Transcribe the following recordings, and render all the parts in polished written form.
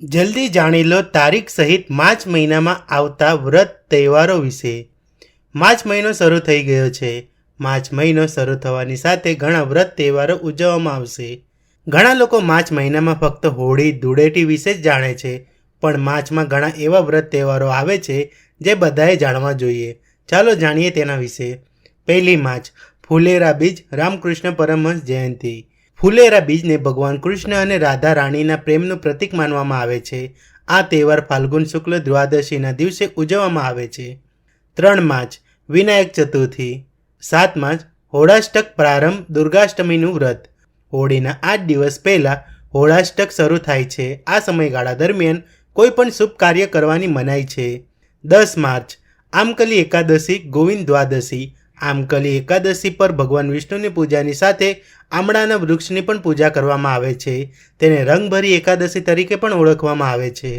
જલ્દી જાણી લો તારીખ સહિત માર્ચ મહિનામાં આવતા વ્રત તહેવારો વિશે. માર્ચ મહિનો શરૂ થઈ ગયો છે. માર્ચ મહિનો શરૂ થવાની સાથે ઘણા વ્રત તહેવારો ઉજવવામાં આવશે. ઘણા લોકો માર્ચ મહિનામાં ફક્ત હોળી ધૂળેટી વિશે જ જાણે છે, પણ માર્ચમાં ઘણા એવા વ્રત તહેવારો આવે છે જે બધાએ જાણવા જોઈએ. ચાલો જાણીએ તેના વિશે. 1 માર્ચ ફુલેરા બીજ, રામકૃષ્ણ પરમહંસ જયંતિ. ફુલેરા બીજને ભગવાન કૃષ્ણ અને રાધા રાણીના પ્રેમનું પ્રતીક માનવામાં આવે છે. આ તહેવાર ફાલ્ગુન શુક્લ દ્વાદશીના દિવસે ઉજવવામાં આવે છે. 3 માર્ચ વિનાયક ચતુર્થી. 7 માર્ચ હોળાષ્ટક પ્રારંભ, દુર્ગાષ્ટમીનું વ્રત. હોળીના 8 દિવસ પહેલાં હોળાષ્ટક શરૂ થાય છે. આ સમયગાળા દરમિયાન કોઈ પણ શુભ કાર્ય કરવાની મનાઈ છે. 10 માર્ચ આમકલી એકાદશી, ગોવિંદ દ્વાદશી. આમકલી એકાદશી પર ભગવાન વિષ્ણુની પૂજાની સાથે આમળાના વૃક્ષની પણ પૂજા કરવામાં આવે છે. તેને રંગભરી એકાદશી તરીકે પણ ઓળખવામાં આવે છે.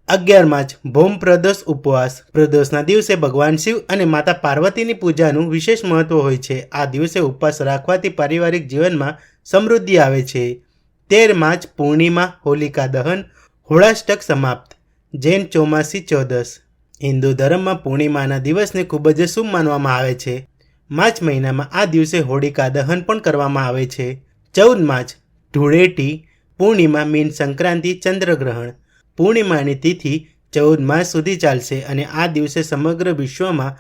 11 માર્ચ ભૌમ પ્રદોષ ઉપવાસ. પ્રદોષના દિવસે ભગવાન શિવ અને માતા પાર્વતીની પૂજાનું વિશેષ મહત્વ હોય છે. આ દિવસે ઉપવાસ રાખવાથી પારિવારિક જીવનમાં સમૃદ્ધિ આવે છે. 13 માર્ચ પૂર્ણિમા, હોલિકા દહન, હોળાષ્ટક સમાપ્ત. જૈન ચોમાસી ચૌદસ. હિન્દુ ધર્મમાં પૂર્ણિમાના દિવસને ખૂબ જ શુભ માનવામાં આવે છે. માર્ચ મહિનામાં આ દિવસે હોળિકા દહન પણ કરવામાં આવે છે. 14 માર્ચ ધૂળેટી, પૂર્ણિમા મીન સંક્રાંતિ, ચંદ્રગ્રહણ. પૂર્ણિમાની તિથિ 14 માર્ચ સુધી ચાલશે અને આ દિવસે સમગ્ર વિશ્વમાં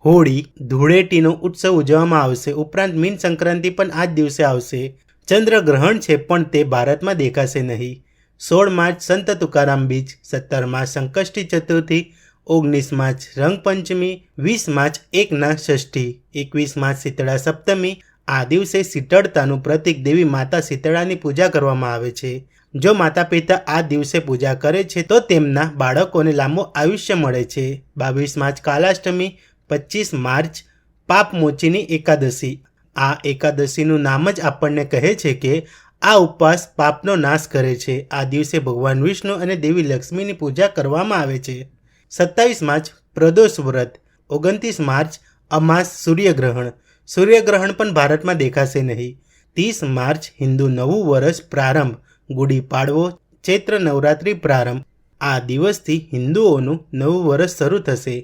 હોળી ધૂળેટીનો ઉત્સવ ઉજવવામાં આવશે. ઉપરાંત મીન સંક્રાંતિ પણ આ જ દિવસે આવશે. ચંદ્રગ્રહણ છે પણ તે ભારતમાં દેખાશે નહીં. 16 માર્ચ સંત તુકારામ બીજ. 17 માર્ચ સંકષ્ટી ચતુર્થી. 19 માર્ચ રંગપંચમી. 20 માર્ચ એકના ષષ્ઠી. 21 માર્ચ શીતળા સપ્તમી. આ દિવસે શીતળતાનું પ્રતીક દેવી માતા શીતળાની પૂજા કરવામાં આવે છે. જો માતા પિતા આ દિવસે પૂજા કરે છે તો તેમના બાળકોને લાંબુ આયુષ્ય મળે છે. 22 માર્ચ કાલાષ્ટમી. 25 માર્ચ પાપમોચીની એકાદશી. આ એકાદશીનું નામ જ આપણને કહે છે કે આ ઉપવાસ પાપનો નાશ કરે છે. આ દિવસે ભગવાન વિષ્ણુ અને દેવી લક્ષ્મીની પૂજા કરવામાં આવે છે. 27 માર્ચ પ્રદોષ વ્રત. 29 માર્ચ અમાસ સૂર્યગ્રહણ. સૂર્યગ્રહણ પણ ભારતમાં દેખાશે નહીં. 30 માર્ચ હિન્દુ નવું વર્ષ પ્રારંભ, ગુડી પાડવો, ચૈત્ર નવરાત્રિ પ્રારંભ. આ દિવસથી હિન્દુઓનું નવું વર્ષ શરૂ થશે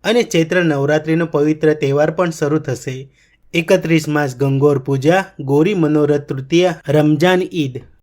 અને ચૈત્ર નવરાત્રિનો પવિત્ર તહેવાર પણ શરૂ થશે. 31 માર્ચ ગંગોર પૂજા, ગૌરી મનોરથ તૃતીયા, રમજાન ઈદ.